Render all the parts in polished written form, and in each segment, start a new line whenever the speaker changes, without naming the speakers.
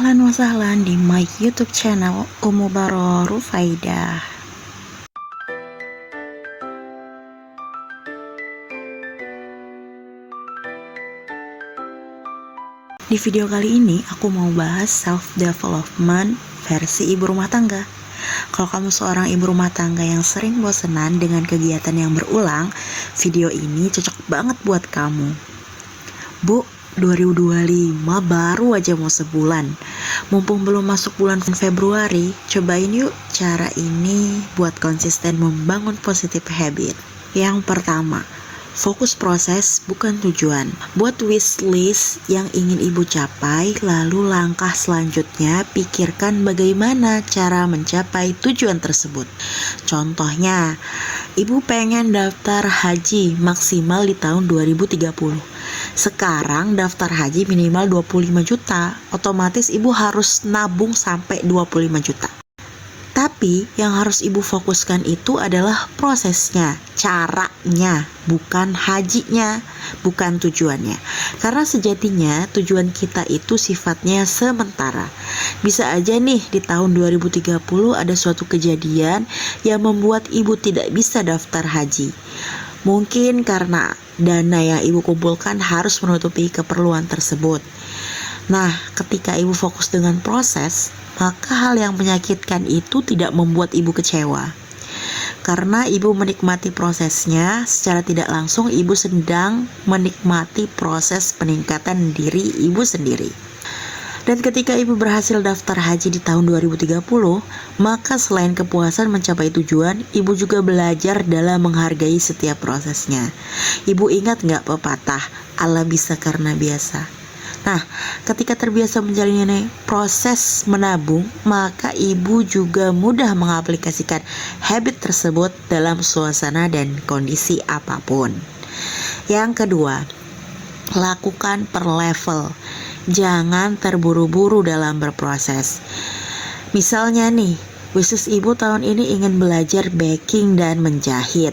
Ahlan wa sahlan di my YouTube channel Ummu Baro Rufaidah. Di video kali ini aku mau bahas self development versi ibu rumah tangga. Kalau kamu seorang ibu rumah tangga yang sering bosenan dengan kegiatan yang berulang, video ini cocok banget buat kamu. Bu, 2025 baru aja mau sebulan. Mumpung belum masuk bulan Februari, cobain yuk cara ini buat konsisten membangun positive habit. Yang pertama, fokus proses bukan tujuan. Buat wishlist yang ingin ibu capai, lalu langkah selanjutnya pikirkan bagaimana cara mencapai tujuan tersebut. Contohnya, ibu pengen daftar haji maksimal di tahun 2030. Sekarang daftar haji minimal 25 juta, otomatis ibu harus nabung sampai 25 juta. Tapi yang harus ibu fokuskan itu adalah prosesnya, caranya, bukan hajinya, bukan tujuannya. Karena sejatinya tujuan kita itu sifatnya sementara. Bisa aja nih di tahun 2030 ada suatu kejadian yang membuat ibu tidak bisa daftar haji. Mungkin karena dana yang ibu kumpulkan harus menutupi keperluan tersebut. Nah, ketika ibu fokus dengan proses, maka hal yang menyakitkan itu tidak membuat ibu kecewa. Karena ibu menikmati prosesnya, secara tidak langsung ibu sedang menikmati proses peningkatan diri ibu sendiri. Dan ketika ibu berhasil daftar haji di tahun 2030, maka selain kepuasan mencapai tujuan, ibu juga belajar dalam menghargai setiap prosesnya. Ibu ingat gak pepatah, Allah bisa karena biasa? Nah, ketika terbiasa menjalani proses menabung, maka ibu juga mudah mengaplikasikan habit tersebut dalam suasana dan kondisi apapun. Yang kedua, lakukan per level. Jangan terburu-buru dalam berproses. Misalnya nih, wishlist ibu tahun ini ingin belajar baking dan menjahit.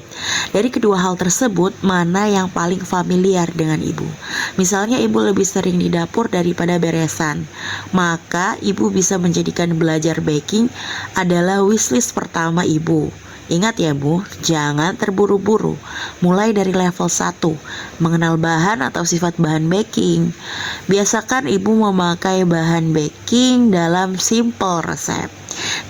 Dari kedua hal tersebut, mana yang paling familiar dengan ibu? Misalnya ibu lebih sering di dapur daripada beresan, maka ibu bisa menjadikan belajar baking adalah wishlist pertama ibu. Ingat ya Bu, jangan terburu-buru. Mulai dari level 1, mengenal bahan atau sifat bahan baking. Biasakan ibu memakai bahan baking dalam simple resep.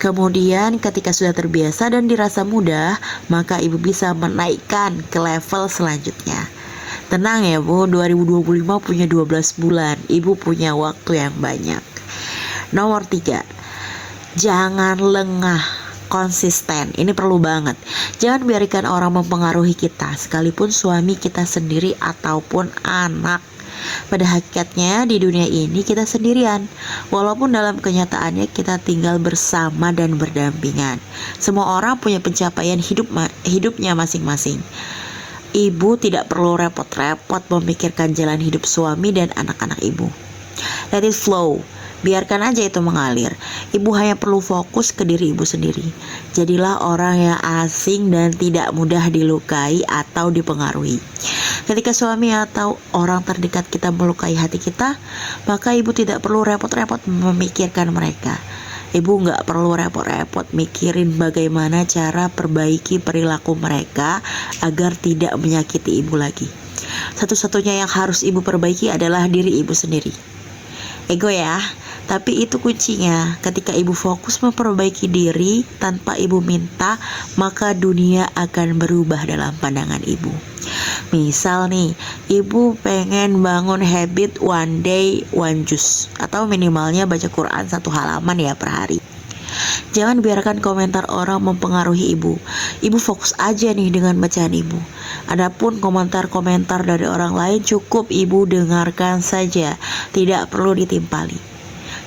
Kemudian ketika sudah terbiasa dan dirasa mudah, maka ibu bisa menaikkan ke level selanjutnya. Tenang ya Bu, 2025 punya 12 bulan, ibu punya waktu yang banyak. Nomor 3, jangan lengah. Konsisten, ini perlu banget. Jangan biarkan orang mempengaruhi kita, sekalipun suami kita sendiri ataupun anak. Pada hakikatnya di dunia ini kita sendirian, walaupun dalam kenyataannya kita tinggal bersama dan berdampingan. Semua orang punya pencapaian hidupnya masing-masing. Ibu tidak perlu repot-repot memikirkan jalan hidup suami dan anak-anak ibu. Let it flow. Biarkan aja itu mengalir. Ibu hanya perlu fokus ke diri ibu sendiri. Jadilah orang yang asing dan tidak mudah dilukai atau dipengaruhi. Ketika suami atau orang terdekat kita melukai hati kita, maka ibu tidak perlu repot-repot memikirkan mereka. Ibu gak perlu repot-repot mikirin bagaimana cara perbaiki perilaku mereka agar tidak menyakiti ibu lagi. Satu-satunya yang harus ibu perbaiki adalah diri ibu sendiri. Ego ya, tapi itu kuncinya. Ketika ibu fokus memperbaiki diri tanpa ibu minta, maka dunia akan berubah dalam pandangan ibu. Misal nih, ibu pengen bangun habit one day one juice, atau minimalnya baca Quran 1 halaman ya per hari. Jangan biarkan komentar orang mempengaruhi ibu. Ibu fokus aja nih dengan bacaan ibu. Adapun komentar-komentar dari orang lain cukup ibu dengarkan saja, tidak perlu ditimpali.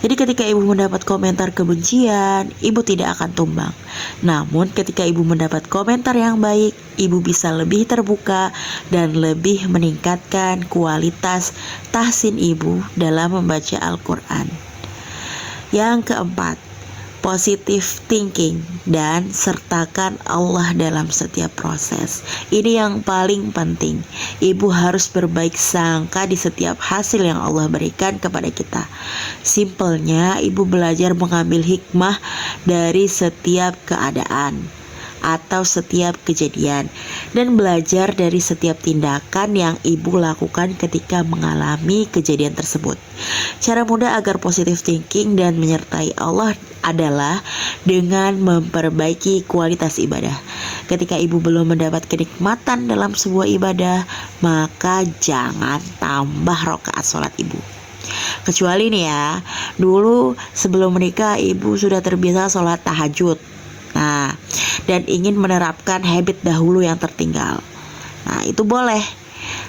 Jadi ketika ibu mendapat komentar kebencian, ibu tidak akan tumbang. Namun ketika ibu mendapat komentar yang baik, ibu bisa lebih terbuka dan lebih meningkatkan kualitas tahsin ibu dalam membaca Al-Quran. Yang keempat, positive thinking, dan sertakan Allah dalam setiap proses. Ini yang paling penting. Ibu harus berbaik sangka di setiap hasil yang Allah berikan kepada kita. Simpelnya, ibu belajar mengambil hikmah dari setiap keadaan atau setiap kejadian, dan belajar dari setiap tindakan yang ibu lakukan ketika mengalami kejadian tersebut. Cara mudah agar positive thinking dan menyertai Allah adalah dengan memperbaiki kualitas ibadah. Ketika ibu belum mendapat kenikmatan dalam sebuah ibadah, maka jangan tambah rakaat sholat ibu. Kecuali nih ya, dulu sebelum menikah ibu sudah terbiasa sholat tahajud. Nah, dan ingin menerapkan habit dahulu yang tertinggal. Nah, itu boleh.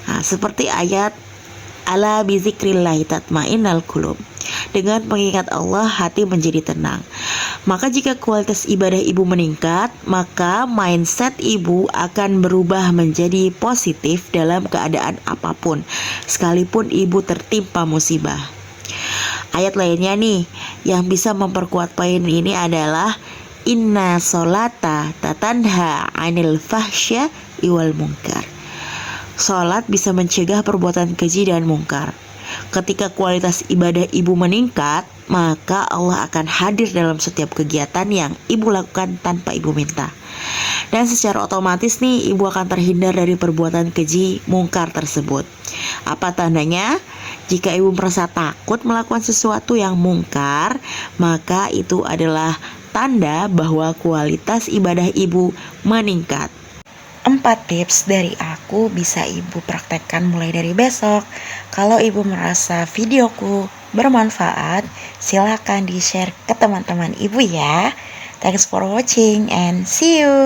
Nah, seperti ayat ala bizikrillahi tatmainnal qulub. Dengan mengingat Allah, hati menjadi tenang. Maka jika kualitas ibadah ibu meningkat, maka mindset ibu akan berubah menjadi positif dalam keadaan apapun, sekalipun ibu tertimpa musibah. Ayat lainnya nih yang bisa memperkuat poin ini adalah inna sholata tatanha anil fahsya iwal munkar. Sholat bisa mencegah perbuatan keji dan mungkar. Ketika kualitas ibadah ibu meningkat, maka Allah akan hadir dalam setiap kegiatan yang ibu lakukan tanpa ibu minta. Dan secara otomatis nih ibu akan terhindar dari perbuatan keji mungkar tersebut. Apa tandanya? Jika ibu merasa takut melakukan sesuatu yang mungkar, maka itu adalah tanda bahwa kualitas ibadah ibu meningkat. 4 tips dari aku bisa ibu praktekkan mulai dari besok. Kalau ibu merasa videoku bermanfaat, silakan di-share ke teman-teman ibu ya. Thanks for watching and see you.